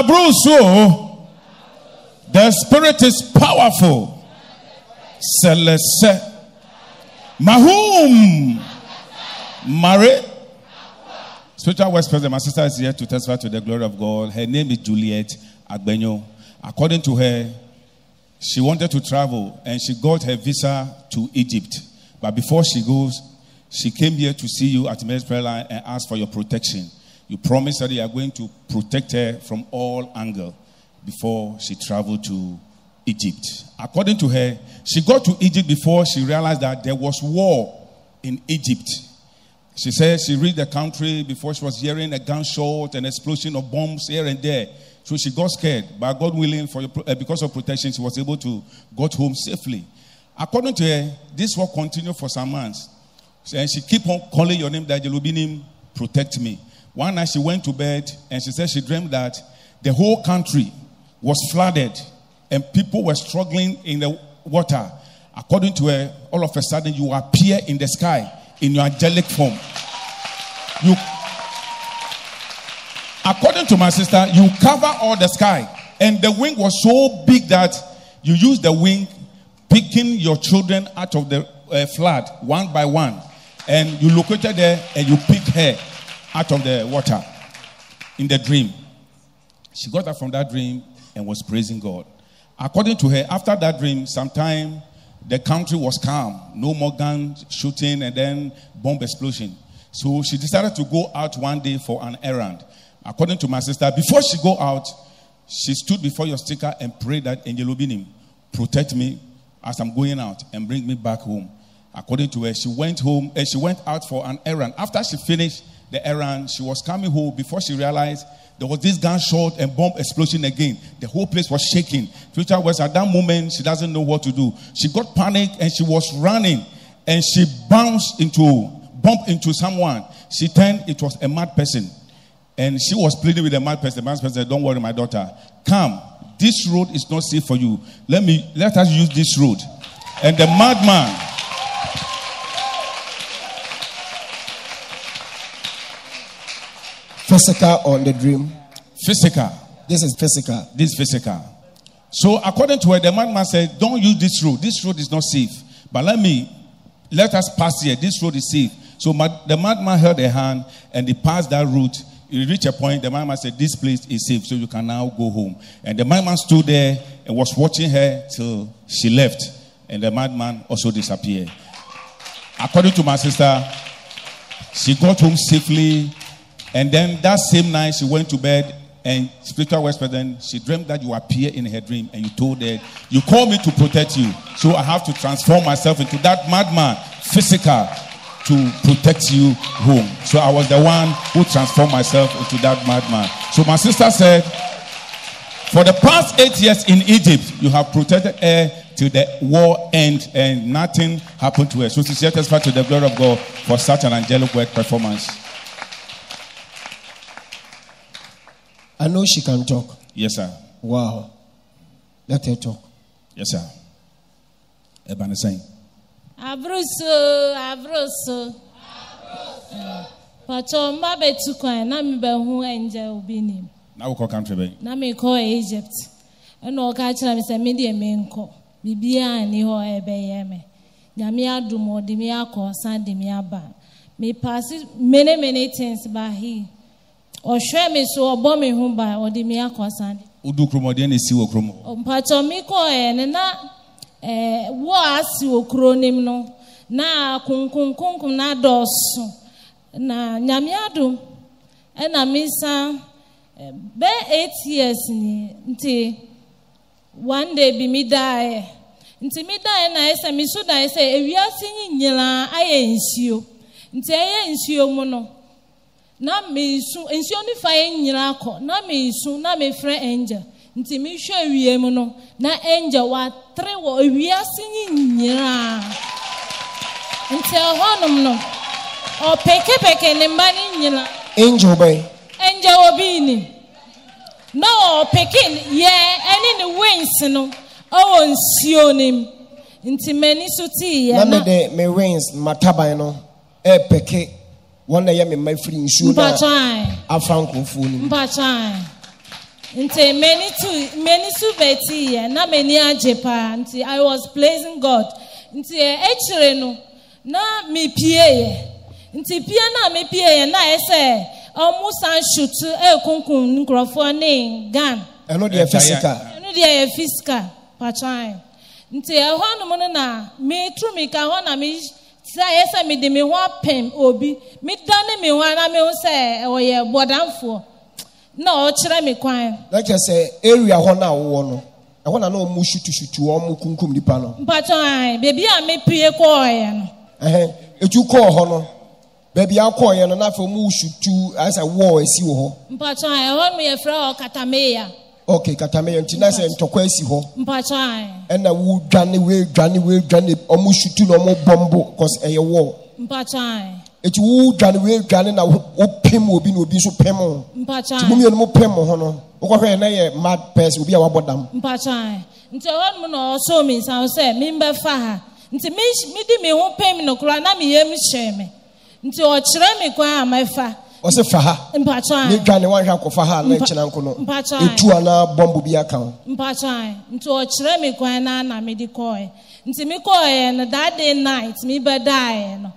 Nabruso. The spirit is powerful. Celeste. Mahum. Mary. Spiritual West President, my sister is here to testify to the glory of God. Her name is Juliet Agbenyo. According to her, she wanted to travel and she got her visa to Egypt. But before she goes, she came here to see you at Men's Prayer Line and asked for your protection. You promised that you are going to protect her from all angles before she traveled to Egypt. According to her, she got to Egypt before she realized that there was war in Egypt. She said she reached the country before she was hearing a gunshot and explosion of bombs here and there. So she got scared. But God willing, because of protection, she was able to go home safely. According to her, this will continue for some months. And she keep on calling your name, that Obinim, protect me. One night she went to bed and she said she dreamed that the whole country was flooded and people were struggling in the water. According to her, all of a sudden you appear in the sky in your angelic form. According to my sister, you cover all the sky. And the wing was so big that you use the wing picking your children out of the flood one by one. And you located there and you pick her out of the water in the dream. She got up from that dream and was praising God. According to her, after that dream, sometime the country was calm. No more gun shooting and then bomb explosion. So she decided to go out one day for an errand. According to my sister, before she go out, she stood before your sticker and prayed that Angel Obinim, protect me as I'm going out and bring me back home. According to her, she went home and she went out for an errand. After she finished the errand, she was coming home before she realized there was this gunshot and bomb explosion again. The whole place was shaking. Future was at that moment, she doesn't know what to do. She got panicked and she was running and she bumped into someone. She turned, it was a mad person. And she was pleading with the mad person. The mad person said, don't worry, my daughter. Come. This road is not safe for you. Let us use this road. And the madman, physical on the dream. Physical. This is physical. This is physical. So according to her, the madman said, don't use this road. This road is not safe. But let us pass here. This road is safe. So the madman held her hand and they passed that route. He reached a point, the madman said, this place is safe, so you can now go home. And the madman stood there and was watching her till she left. And the madman also disappeared. According to my sister, she got home safely. And then that same night, she went to bed. And spiritual West President, she dreamed that you appear in her dream. And you told her, you called me to protect you. So I have to transform myself into that madman, physical, to protect you home. So I was the one who transformed myself into that madman. So my sister said, for the past 8 years in Egypt, you have protected her till the war end and nothing happened to her. So she testified to the glory of God for such an angelic work performance. I know she can talk. Yes, sir. Wow. Let her talk. Yes, sir. Eban is saying. Abruso. Pacho mbabe tukwa na mbe hu Angel Obinim. Na uko country be. Na me ko Egypt. Eno ka kira me se me de me nko. Bibia ni ho ebe ye me. Nyame adum odi me akosan de me aba. Me pass many things ba he. O hwe me so obo me hu ba odi me akosan. Udu kromo de na si wo kromo. Pacho me ko ne na wo asi okronim no na kunkunkunkum na dosu na nyamiadu na misa be 8 years ni nti one day bi mi die nti mi die na ese mi so die ese ewiase nyina aye nsio nti aye nsio mu no na me su nsio ni fa nyina akọ na me su na me frɛ Angel nti mi hwɛ wie mu no na Angel wa tre wo wiase nyina nti honom no o peke ne mba nyina Angel bay Angel Obinim no peke ye any ne wings no o nsio nim nti mani so ti ya na me wings mataban no peke wona ye me mafiri nsuo na afranko fu ni mpachan Nti many su beti na many ajepa. Nti I was praising God. Nti actually no na me pie. Nti pie na me pie na ese almost an shoot kunkun nkrofo ne gun. Eno dey physical. Eno dey physical. Pachan. Nti ehwa no mo na me tru me ka ho na me say ese me de me ho apem obi. Me dane me ho na me ho say oye bodamfo. No, chere me kwan. Like I say, area ho na wo no. E ho na no mu shutu o mu kunkum nipa no. Mpacho baby a me pie ko ye no. Etu ko ho no. Baby a ko ye no na fa mu shutu as a war esi wo ho. Mpacho ho me ye fra o katameya. Okay, katameya ntina se ntokwa esi ho. Mpacho E na wo dwane we o mu shutu no mo bombo cause e ye war. Mpacho Eti wo dwane na wo pem obi na obi so pem ho. Mpacho Ti mumie no mo pem ho no. Wo ko hwe na ye mad person obi a wabodam. Mpacho nti ho mo no so me san say me mba fa ha. Nti me di me ho pem no kura na me yem hye me. Nti o kire me kwan amafa. O se fa ha. Mpacho Ni dwane wan hwa ko fa ha na kina nko no. Etu ana bombo bi aka ho. Mpacho nti o kire me kwan na me di koy. Nti me koy no that day night me be die no.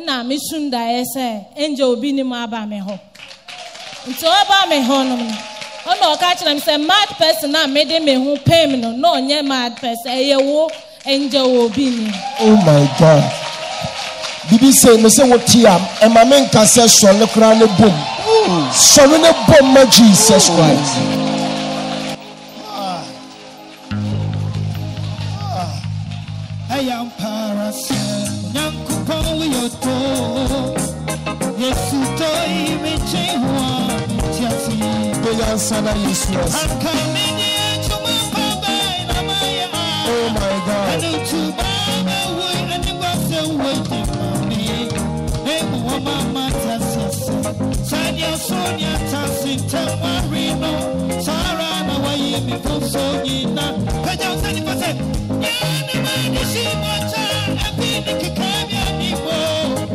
Na me sunda ese enje Obinim aba me ho. Nti aba me ho no. Ono ka kire me say mad person na me de me ho pem no no nye mad person eyewo enje Obinim. Oh my God. Bibi say me say what here e ma me nka say so ne kra ne bom. So ne bom ma Jesus Christ. I am parasite. Yes, you told me I'm coming here to my papa. Oh my God. I know to buy away and it was waiting for me. Hey, Mama Tassis, Sanya Sonia Tassin, Tamarino, Sarah, no way before Sonina. I just said, yeah, she wants a big cabin anymore.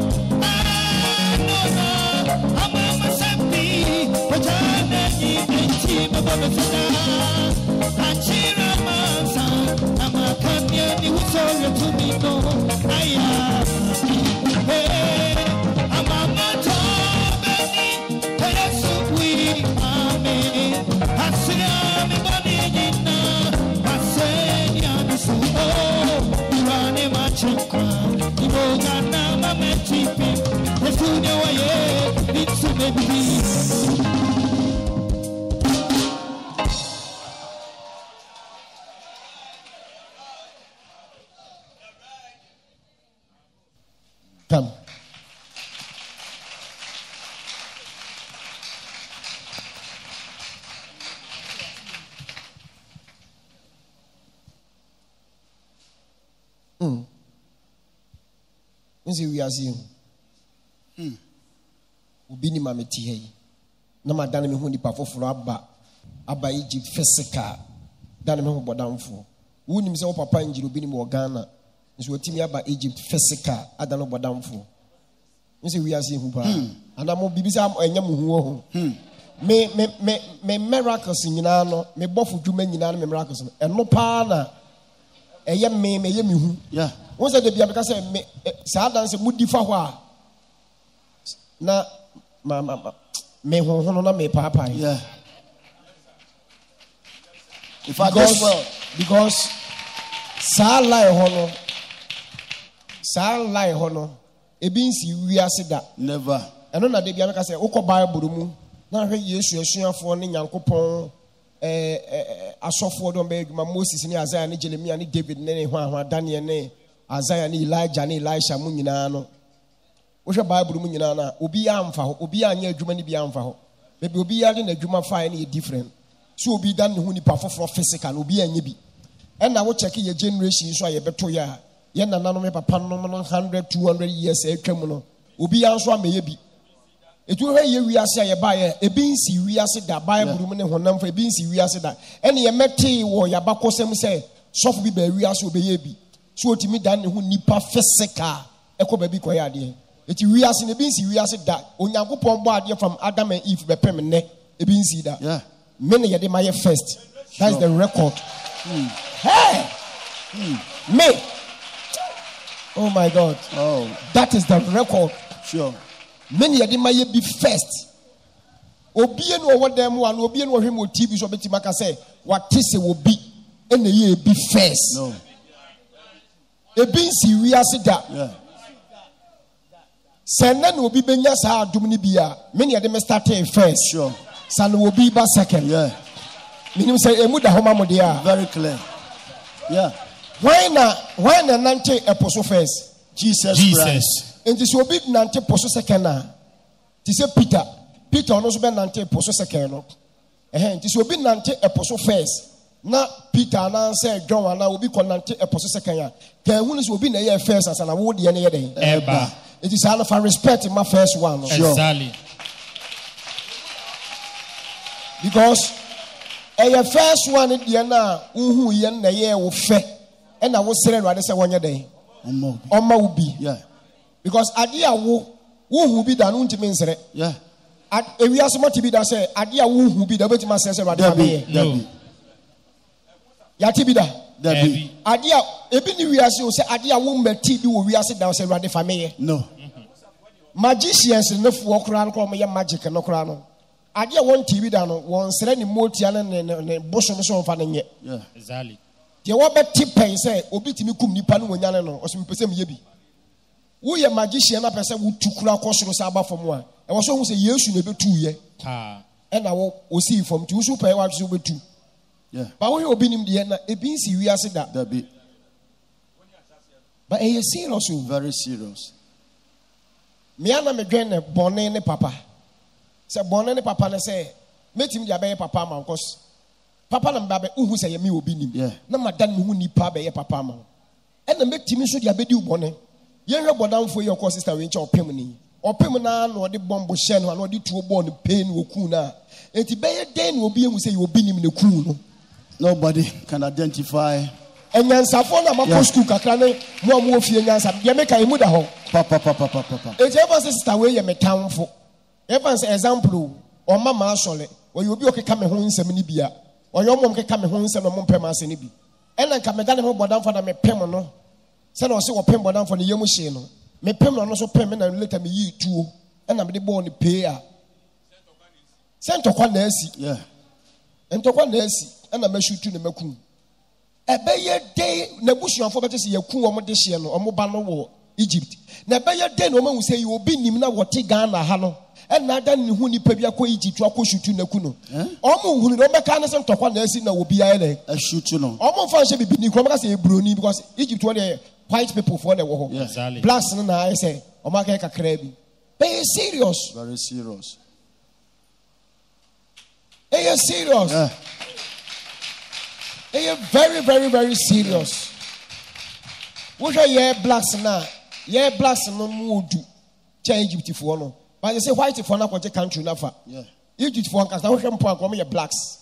Come. We are seeing Obinim ameti hei na madane me hu nipa foforo aba Egypt physical dane me hu bodamfo wonim se wo papa njiri Obinim wo Ghana nso otimi aba Egypt physical adane bodamfo nse we are seeing hu ba ana mo bibisa enya mu hu ho me miracles nyina no me bofo dwuma nyina no me miracles eno pa na eye me ye me hu yeah wọ́n sẹ́ de bíi abẹ́ká sẹ́ me sáà dansi mu di fa hɔ a na me honhono na me paapaa yi. Yeah. If I guess well, because saa line hɔ no ebi nsi wiase da. Never. Ɛno na de bíi abẹ́ká sẹ́ wokɔ Bible mu na ahwɛ Yesu asuafoɔ ne Nyankopɔn asɔfoɔ dɔm bɛyɛ adwuma Moses ne Isaiah ne Jeremia ne David ne hwan Daniel ne Isaiah ne Elijah ne Elisha mu nyinaa no wohwɛ Bible mu nyinaa na obi amfa ho obi anya adwuma ne bi amfa ho baabi obi yare na adwuma fae ne yɛ different so obi dan ne ho nipa foforɔ physical obi anya bi ɛna wo check yɛ generation so a yɛbɛto yɛ a yɛ nananom yɛ papa nom no 100-200 years atwa mu no obi anso amɛyɛ bi etu hwɛ yɛ wiase a yɛba yɛ ebi nsi wiase da Bible mu ne honam fa ebi nsi wiase da ɛna yɛmɛte wɔ yabakɔsɛm sɛ sɔfo bi ba wiase obɛyɛ bi so otimi dan ne ho nipa physical ekɔ ba bi kɔ yɛ adeɛ eti wiase ne bi nsi wiase da Onyankopɔn bɔ adeɛ from Adam and Eve bɛpem ne ebi nsi da yeah Many yadi my first. That's the record. Hey! Me. Oh my God. Oh. That is the record. Sure. Many yadi my be first. Obien over them one, Obien or him or TV so betimaka say, what this will be in the year be first. No. A being serious that. Yeah. Senden will be Benyasa Duminibia. Many of them started first. Sure. San will be second. Yeah. Meaning say Emuda Homamodia. Very clear. Yeah. Why not Nante apostle first? Jesus. And this will be Nante apostle second. This is Peter. Peter also be Nante apostle second. And this will be Nante apostle first. Now Peter and say John and I will be Nante apostle second. The ones will be in the year first as an award the other day. Ever. It is out of respect in my first one. Sure. Exactly. Because a first one in the na who yen the year will fe and I was saying rather say 1 year day. Oma will be. Yeah. Because adia who be done unto means it. Yeah. If we are so much to be that say adia who be the better says rather Debbie. Yatibida. Debbie. Adia ebini we are so say adia who me TV we are sit down say rather family. No. Magicians in the four crown come your magic and no crown. Adia one TV down one serene motian and bosom so fanning yet. Yeah. Exactly. The one bet tip say obitimi kum nipa no wanyane no or some person yebi. We a magician na person who took kura kosoro saba from one. And was who say yes you be 2 year. And I will see from 2 super watch you be 2. Yeah. But we obinim the end a being serious that. Debbie. But a serious. Very serious. Me ana me dwen bonne ne papa. Say bonne ne papa ne say metim dia be papa ma cause papa na mba be uhu say ye me obinim. Yeah. Na madan me hu nipa be ye papa ma. E na metim so dia be di ubonne. Ye hwe bodamfo ye cause sister we nche opem ni. Opem na na odi bombo hye no na odi tuo ball no pain wo ku na. Enti be ye den obi ehu say ye obinim ne ku no. Nobody can identify. Enyansafo na mako school kakra ne mo amu ofie nyansa. Ye make I mu da ho. Papa. Enti ever say sister we ye metamfo. Ever say example o mama asole. O ye obi okeka me ho nsem ni bia. O ye omom keka me ho nsem no mo mpem ase ni bi. Ena nka me da ne ho bodamfo na me pem no. Se na o se wo pem bodamfo ne yemu hye no. Me pem no so pem na later me yi tuo. Ena me de bo ne pay a. Sentokwa na asi. Yeah. Entokwa na asi. Ena me shutu ne makum. Ebeye day na busuafo bete se yakun omo de hye no omo ba no wo Egypt. Na ebeye day no ma say obi nim na wote Ghana ha no. E na da ne hu nipa bia ko Egypt akọ shutu na ku no. Omo hunu no meka na se ntokwa na asi na obi aye le. A shutu no. Omo fa hye bibini ko meka se ebroni because Egypt one dey white people for the wo. Exactly. Blacks no na I say omo aka kakra bi. Be serious. Very serious. Hey, serious. Yeah. They are very, very, very serious. What are your blacks now? Your blacks no mood change Egypt for no. But they say white for na kwaje country na fa. Yeah. Egypt for nka wo hwem po akọ me blacks.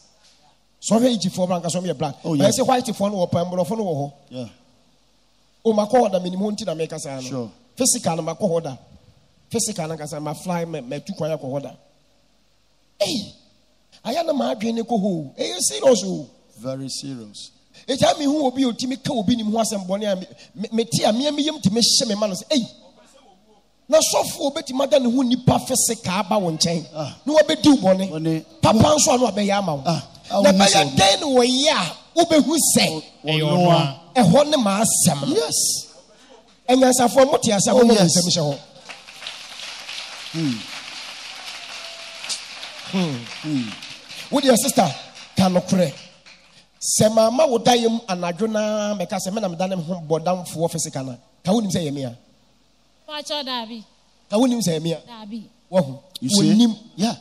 So hwe Egypt for nka so me black. Oh, yeah. But they say white for no pa mbro for no wo ho. Yeah. O makọ da minimum nti na me kasa no. Sure. Physical na makọ ho da. Physical na kasa ma fly me tu kwanya ko ho da. Hey. Aya na ma adwen ne ko ho. Eh serious o. Very serious. It tell me who will be ultimate can be in was and bonnie. Me tia me yam to me shame man say, hey. Now so for betty madam who ni perfect aba one chain. No be do bonnie. Papa so no be yama. The better den we ya ube who say a honey ma sam. Yes. And as a form what yes, I will say. With your sister cannot pray. Se mama wo dayem anadwo na meka se me na medanem ho bodamfo physical na ka wonim se yemia Pa cho dabi. ka wonim se yemia Dabi. wo You see? wonim Yeah.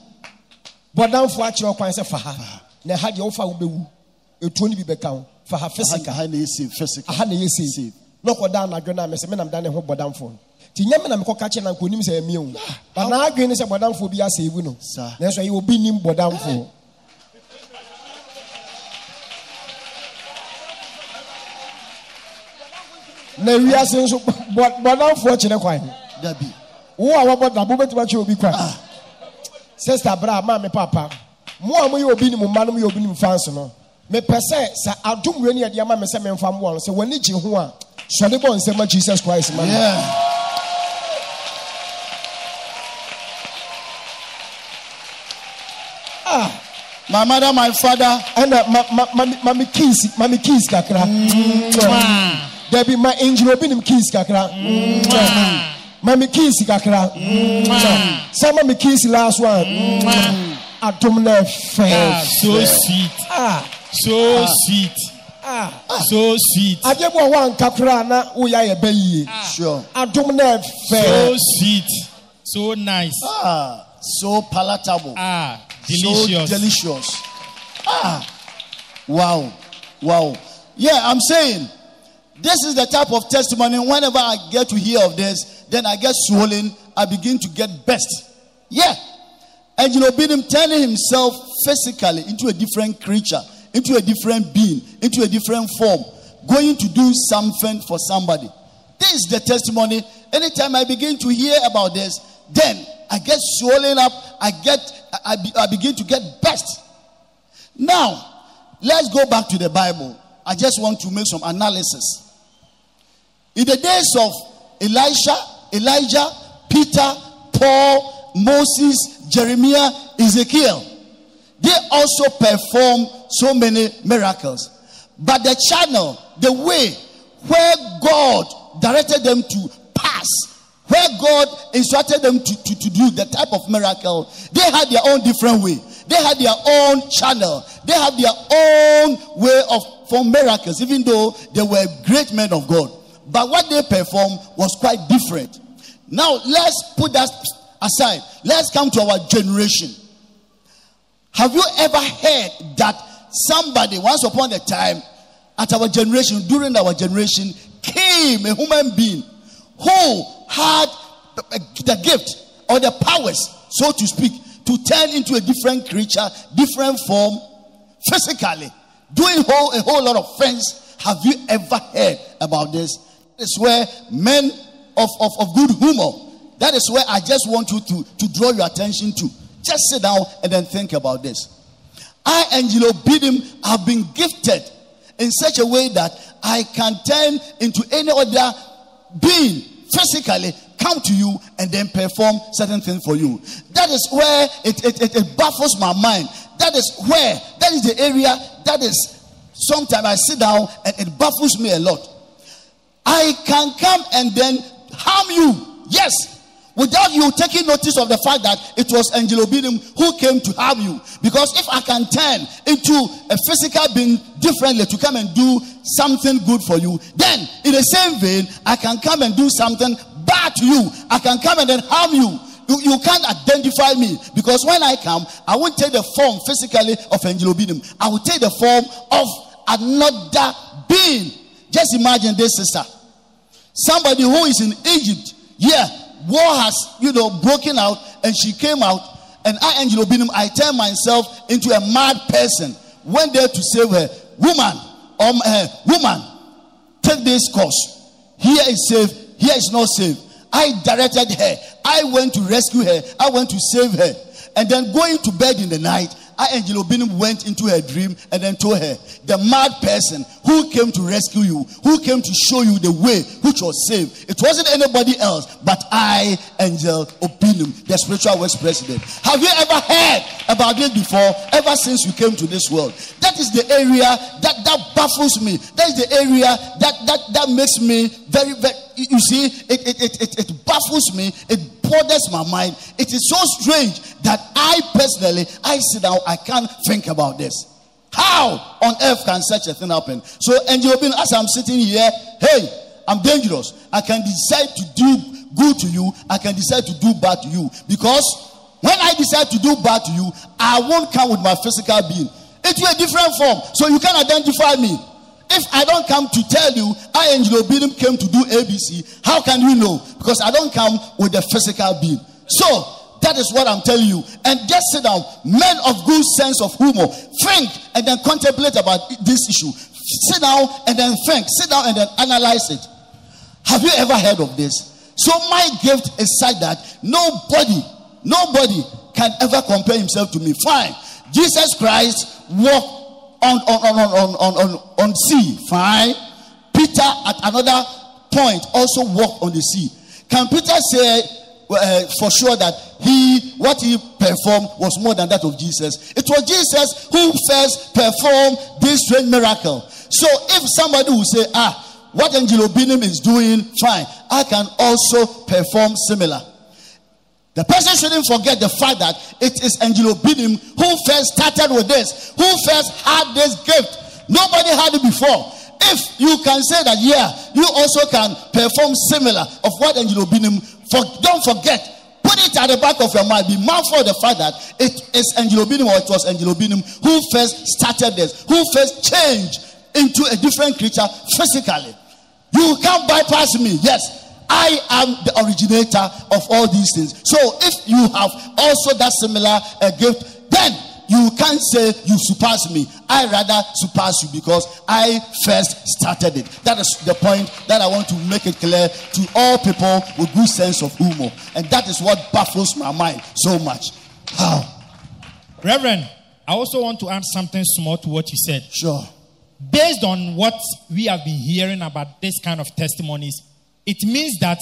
bodamfo a kire okwan se fa ha na ha de wo fa wo bewu etuo ni bi beka ho fa ha physical How na you physical. aha na yesi no ko da anadwo na me se me na medanem ho bodamfo ti nyame na me ko ka kire na ko nim se yemia o ba na adwen ne se bodamfo bi asa ewu no na so ye obi nim bodamfo. Na wiase nso bodamfo kire kwan Debbie. wo a wabɔ da bo betima kye obi kwan sister bra ma me papa Mo am you Obinim man you Obinim fans no. Me pese sa adum we ne de ma me se me mfa mo so wani ji ho a so de bon se ma Jesus Christ man. Yeah. My mother, my father, and mami keys kakra. There be my angel Obinim keys kakra. Mami keys kakra. Some mami keys last one. Adumne fair. So sweet. So sweet. So sweet. Adebo one kakra na uya ye beyi. Sure. Adumne fair. So sweet. So nice. So palatable. Delicious. So delicious. Wow. Wow. Yeah, I'm saying this is the type of testimony. Whenever I get to hear of this, then I get swollen. I begin to get best. Yeah. And Obinim turning himself physically into a different creature, into a different being, into a different form, going to do something for somebody. This is the testimony. Anytime I begin to hear about this, then I get swollen up. I begin to get best. Now, let's go back to the Bible. I just want to make some analysis. In the days of Elijah, Peter, Paul, Moses, Jeremiah, Ezekiel, they also performed so many miracles. But the channel, the way where God directed them to pass, where God instructed them to do the type of miracle, they had their own different way. They had their own channel. They had their own way for miracles, even though they were great men of God. But what they performed was quite different. Now, let's put that aside. Let's come to our generation. Have you ever heard that somebody, once upon a time, at our generation, during our generation, came a human being who had the gift or the powers, so to speak, to turn into a different creature, different form, physically, doing a whole lot of things? Have you ever heard about this? That is where men of good humor, that is where I just want you to draw your attention to. Just sit down and then think about this. I, Angelo Obinim, have been gifted in such a way that I can turn into any other being physically, come to you and then perform certain things for you. That is where it baffles my mind. That is the area that is, sometimes I sit down and it baffles me a lot. I can come and then harm you, yes, without you taking notice of the fact that it was Angelo Obinim who came to harm you. Because if I can turn into a physical being differently to come and do something good for you, then in the same vein, I can come and do something bad to you. I can come and then harm you. You can't identify me, because when I come, I won't take the form physically of Angelo Obinim. I will take the form of another being. Just imagine this, sister. Somebody who is in Egypt, war has, broken out, and she came out, and I, Angelo Obinim, I turned myself into a mad person. Went there to save her. Woman, take this course. Here is safe, here is not safe. I directed her. I went to rescue her. I went to save her. And then going to bed in the night, Angelo Obinim went into her dream and then told her, the mad person who came to rescue you, who came to show you the way which was safe, it wasn't anybody else but I, Angelo Obinim, the spiritual works president. Have you ever heard about this before? Ever since you came to this world? That is the area that baffles me. That is the area that makes me very, very, you see, it baffles me. It bothers my mind. It is so strange that I personally, I sit down, I can't think about this. How on earth can such a thing happen? So, Angelo Obinim, as I'm sitting here, hey, I'm dangerous. I can decide to do good to you. I can decide to do bad to you. Because when I decide to do bad to you, I won't come with my physical being. It's a different form. So you can identify me. If I don't come to tell you, I, Angelo Obinim, came to do ABC, how can you know? Because I don't come with the physical being. So, that is what I'm telling you. And just sit down. Men of good sense of humor. Think and then contemplate about this issue. Sit down and then think. Sit down and then analyze it. Have you ever heard of this? So my gift is such that nobody can ever compare himself to me. Fine. Jesus Christ walked on sea. Fine. Peter at another point also walked on the sea. Can Peter say for sure that what he performed was more than that of Jesus? It was Jesus who first performed this strange miracle. So if somebody will say, what Angel Obinim is doing, fine, I can also perform similar. The person shouldn't forget the fact that it is Angel Obinim who first started with this, who first had this gift. Nobody had it before. If you can say that, you also can perform similar of what Angel Obinim, don't forget, put it at the back of your mind. Be mindful of the fact that it is Angel Obinim, or it was Angel Obinim who first started this, who first changed into a different creature physically. You can't bypass me. Yes, I am the originator of all these things. So if you have also that similar gift, then you can't say you surpass me. I rather surpass you because I first started it. That is the point that I want to make it clear to all people with good sense of humor. And that is what baffles my mind so much. Reverend, I also want to add something small to what you said. Sure. Based on what we have been hearing about this kind of testimonies, it means that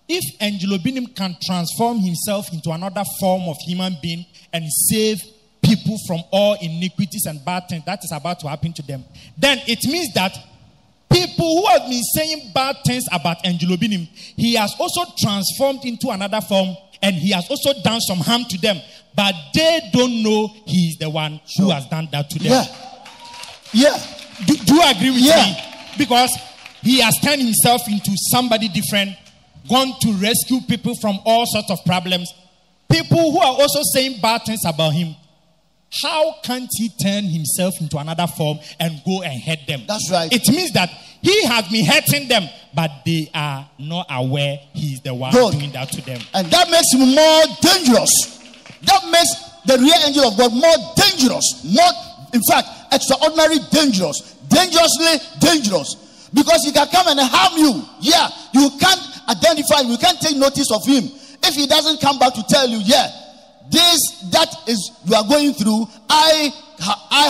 if Angel Obinim can transform himself into another form of human being and save people from all iniquities and bad things that is about to happen to them, then it means that people who have been saying bad things about Angel Obinim, he has also transformed into another form, and he has also done some harm to them, but they don't know he is the one who has done that to them. Yeah. Do you agree with me? Because he has turned himself into somebody different, gone to rescue people from all sorts of problems. People who are also saying bad things about him, how can't he turn himself into another form and go and hurt them? That's right. It means that he has been hurting them, but they are not aware he is the one doing that to them. And that makes him more dangerous. That makes the real angel of God more dangerous. In fact, extraordinarily dangerous. Dangerously dangerous. Because he can come and harm you. Yeah, you can't identify him. You can't take notice of him. If he doesn't come back to tell you, that is you are going through, I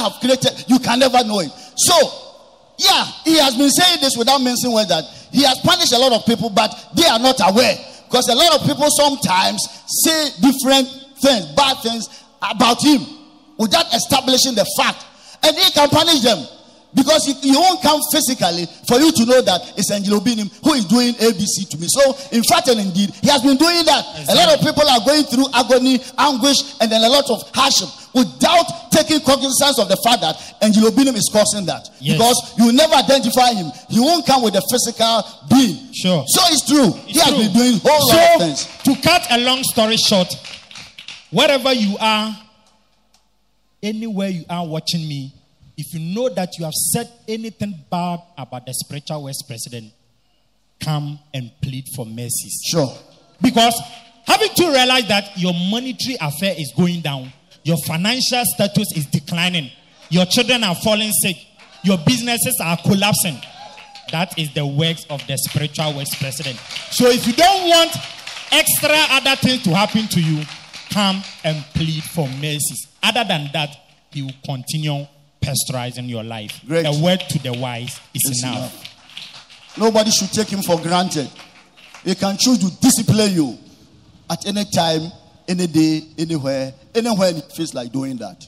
have created, you can never know it. So, he has been saying this without mentioning words, that he has punished a lot of people, but they are not aware. Because a lot of people sometimes say different things, bad things about him, without establishing the fact. And he can punish them. Because he won't come physically for you to know that it's Angel Obinim who is doing ABC to me. So, in fact and indeed, he has been doing that. Exactly. A lot of people are going through agony, anguish, and then a lot of hardship without taking cognizance of the fact that Angel Obinim is causing that. Yes. Because you will never identify him. He won't come with a physical being. Sure. So it's true. He has been doing a whole lot of things. To cut a long story short, wherever you are, anywhere you are watching me, if you know that you have said anything bad about the spiritual West president, come and plead for mercies. Sure. Because haven't you realized that your monetary affair is going down? Your financial status is declining. Your children are falling sick. Your businesses are collapsing. That is the works of the spiritual West president. So if you don't want extra other things to happen to you, come and plead for mercies. Other than that, he will continue pasteurizing your life. Great. A word to the wise is enough. Nobody should take him for granted. He can choose to discipline you at any time, any day, anywhere he feels like doing that.